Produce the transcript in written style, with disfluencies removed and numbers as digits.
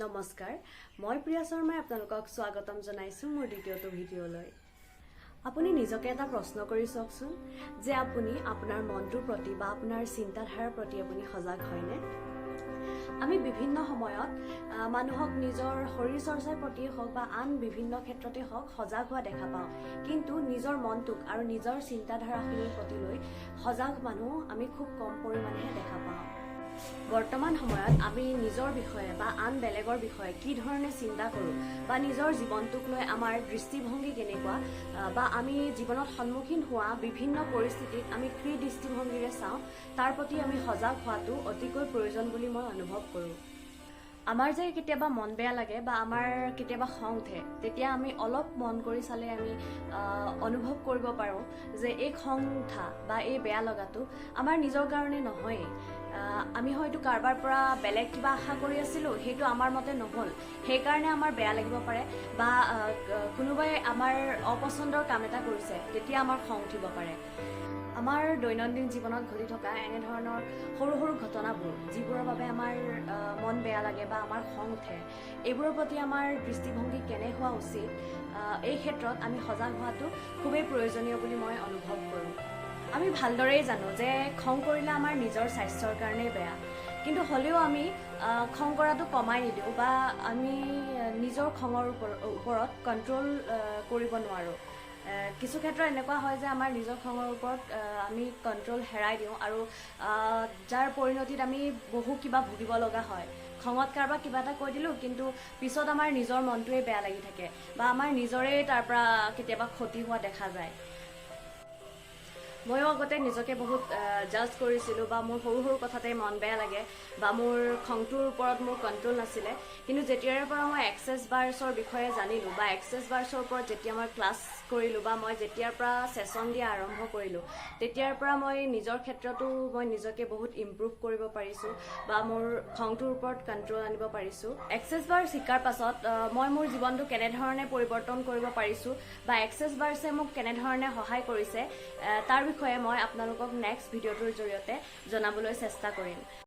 নমস্কাৰ মই প্ৰিয়া শৰ্মাই আপোনালোকক স্বাগতম জনাইছো মোৰ দ্বিতীয়টো ভিডিঅ'লৈ। আপুনি নিজকে এটা প্ৰশ্ন কৰি চাওকচোন যে আপুনি আপোনাৰ মনটোৰ প্ৰতি বা আপোনাৰ চিন্তাধাৰাৰ প্ৰতি আপুনি সজাগ হয়নে? আমি বিভিন্ন সময়ত মানুহক নিজৰ শৰীৰ চৰ্চাৰ প্ৰতি হওক বা আন বিভিন্ন ক্ষেত্ৰতে হওক সজাগ হোৱা দেখা পাওঁ, কিন্তু নিজৰ মনটোক আৰু নিজৰ চিন্তাধাৰাখিনিৰ প্ৰতি লৈ সজাগ মানুহ আমি খুব কম পৰিমাণেহে দেখা পাওঁ। বৰ্তমান সময়ত আমি নিজৰ বিষয়ে বা আন বেলেগৰ বিষয়ে কি ধৰণে চিন্তা কৰোঁ বা নিজৰ জীৱনটোক লৈ আমাৰ দৃষ্টিভংগী কেনেকুৱা বা আমি জীৱনত সন্মুখীন হোৱা বিভিন্ন পৰিস্থিতিত আমি কি দৃষ্টিভংগীৰে চাওঁ তাৰ প্ৰতি আমি সজাগ হোৱাটো অতিকৈ প্ৰয়োজন বুলি মই অনুভৱ কৰোঁ। আমাৰ যে কেতিয়াবা মন বেয়া লাগে বা আমাৰ কেতিয়াবা খং উঠে, তেতিয়া আমি অলপ মন কৰি চালে আমি অনুভৱ কৰিব পাৰোঁ যে এই খং উঠা বা এই বেয়া লগাটো আমাৰ নিজৰ কাৰণে নহয়েই। আমি হয়তো কাৰোবাৰ পৰা বেলেগ কিবা আশা কৰি আছিলোঁ, সেইটো আমাৰ মতে নহ'ল, সেইকাৰণে আমাৰ বেয়া লাগিব পাৰে বা কোনোবাই আমাৰ অপচন্দৰ কাম এটা কৰিছে, তেতিয়া আমাৰ খং উঠিব পাৰে। আমাৰ দৈনন্দিন জীৱনত ঘটি থকা এনেধৰণৰ সৰু সৰু ঘটনাবোৰ যিবোৰৰ বাবে আমাৰ মন বেয়া লাগে বা আমাৰ খং উঠে, এইবোৰৰ প্ৰতি আমাৰ দৃষ্টিভংগী কেনে হোৱা উচিত, এই ক্ষেত্ৰত আমি সজাগ হোৱাটো খুবেই প্ৰয়োজনীয় বুলি মই অনুভৱ কৰোঁ। আমি ভালদৰেই জানো যে খং কৰিলে আমাৰ নিজৰ স্বাস্থ্যৰ কাৰণেই বেয়া, কিন্তু হ'লেও আমি খং কৰাটো কমাই নিদিওঁ বা আমি নিজৰ খঙৰ ওপৰত কণ্ট্ৰল কৰিব নোৱাৰোঁ। কিছু ক্ষেত্ৰত এনেকুৱা হয় যে আমাৰ নিজৰ খঙৰ ওপৰত আমি কণ্ট্ৰল হেৰাই দিওঁ আৰু যাৰ পৰিণতিত আমি বহু কিবা ভুগিব লগা হয়। খঙত কাৰোবাক কিবা এটা কৈ দিলোঁ, কিন্তু পিছত আমাৰ নিজৰ মনটোৱে বেয়া লাগি থাকে বা আমাৰ নিজৰে তাৰ পৰা কেতিয়াবা ক্ষতি হোৱা দেখা যায়। ময়ো আগতে নিজকে বহুত জাজ কৰিছিলোঁ বা মোৰ সৰু সৰু কথাতে মন বেয়া লাগে বা মোৰ খংটোৰ ওপৰত মোৰ কণ্ট্ৰল নাছিলে, কিন্তু যেতিয়াৰ পৰা মই এক্সেছ বাৰ্ছৰ বিষয়ে জানিলোঁ বা এক্সেছ বাৰ্ছৰ ওপৰত যেতিয়া মই ক্লাছ কৰিলোঁ বা মই যেতিয়াৰ পৰা ছেশ্যন দিয়া আৰম্ভ কৰিলোঁ, তেতিয়াৰ পৰা মই নিজৰ ক্ষেত্ৰতো মই নিজকে বহুত ইম্প্ৰুভ কৰিব পাৰিছোঁ বা মোৰ খংটোৰ ওপৰত কণ্ট্ৰল আনিব পাৰিছোঁ। এক্সেছ বাৰ্ছ শিকাৰ পাছত মই মোৰ জীৱনটো কেনেধৰণে পৰিৱৰ্তন কৰিব পাৰিছোঁ বা এক্সেছ বাৰ্ছে মোক কেনেধৰণে সহায় কৰিছে তাৰ বিষয়ে মই আপোনালোকক নেক্সট ভিডিঅ'টোৰ জৰিয়তে জনাবলৈ চেষ্টা কৰিম।